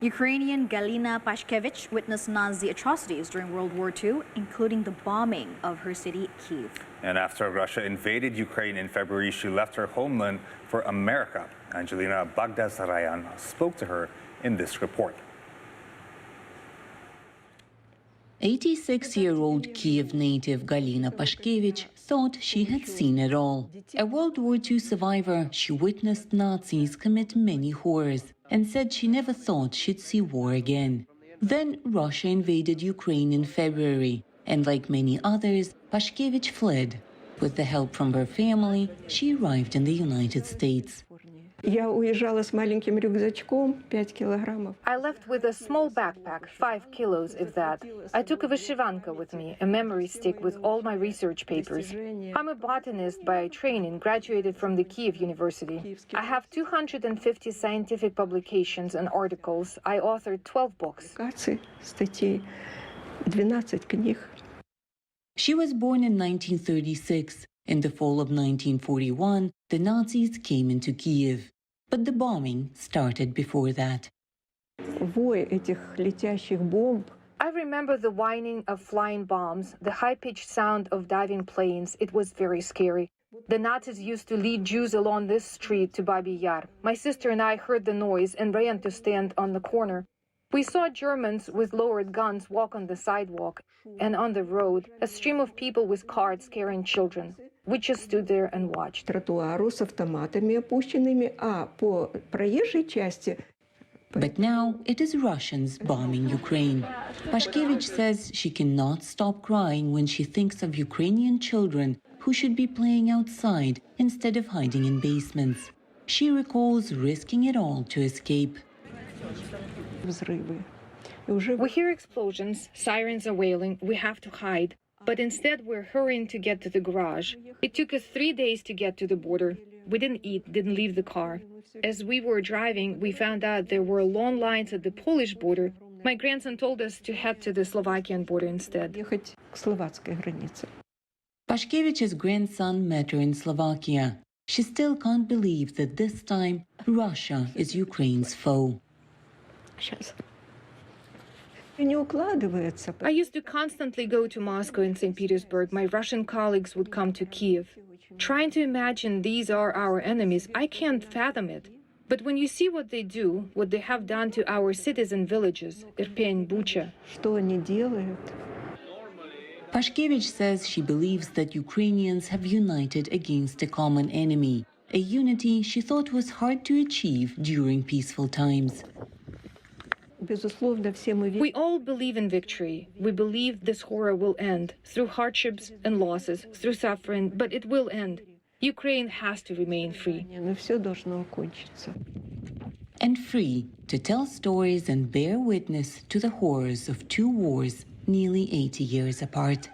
Ukrainian Galina Pashkevich witnessed Nazi atrocities during World War II, including the bombing of her city, Kyiv. And after Russia invaded Ukraine in February, she left her homeland for America. Angelina Bagdasaryan spoke to her in this report. 86-year-old Kyiv native Galina Pashkevich thought she had seen it all. A World War II survivor, she witnessed Nazis commit many horrors and said she never thought she'd see war again. Then Russia invaded Ukraine in February, and like many others, Pashkevich fled. With the help from her family, she arrived in the United States. Я уезжала с маленьким рюкзачком, 5 килограммов. I left with a small backpack, 5 kilos if that. I took a vyshyvanka with me, a memory stick with all my research papers. I'm a botanist by training, graduated from the Kyiv University. I have 250 scientific publications and articles. I authored 12 books. Статей, 12 книг. She was born in 1936. In the fall of 1941, the Nazis came into Kyiv. But the bombing started before that. Вой этих летящих бомб. I remember the whining of flying bombs, the high-pitched sound of diving planes. It was very scary. The Nazis used to lead Jews along this street to Babi Yar. My sister and I heard the noise and ran to stand on the corner. We saw Germans with lowered guns walk on the sidewalk, and on the road, a stream of people with carts carrying children. We just stood there and watched. Тротуару с автоматами опущенными, а по проезжей части. But now it is Russians bombing Ukraine. Pashkevich says she cannot stop crying when she thinks of Ukrainian children who should be playing outside instead of hiding in basements. She recalls risking it all to escape. We hear explosions, sirens are wailing, we have to hide. But instead we're hurrying to get to the garage. It took us 3 days to get to the border. We didn't eat, didn't leave the car. As we were driving, we found out there were long lines at the Polish border. My grandson told us to head to the Slovakian border instead. Pashkevich's grandson met her in Slovakia. She still can't believe that this time Russia is Ukraine's foe. I used to constantly go to Moscow and St. Petersburg. My Russian colleagues would come to Kyiv. Trying to imagine these are our enemies, I can't fathom it. But when you see what they do, what they have done to our cities and villages, Irpin, Bucha. Pashkevich says she believes that Ukrainians have united against a common enemy, a unity she thought was hard to achieve during peaceful times. We all believe in victory. We believe this horror will end, through hardships and losses, through suffering, but it will end. Ukraine has to remain free. And free to tell stories and bear witness to the horrors of two wars nearly 80 years apart.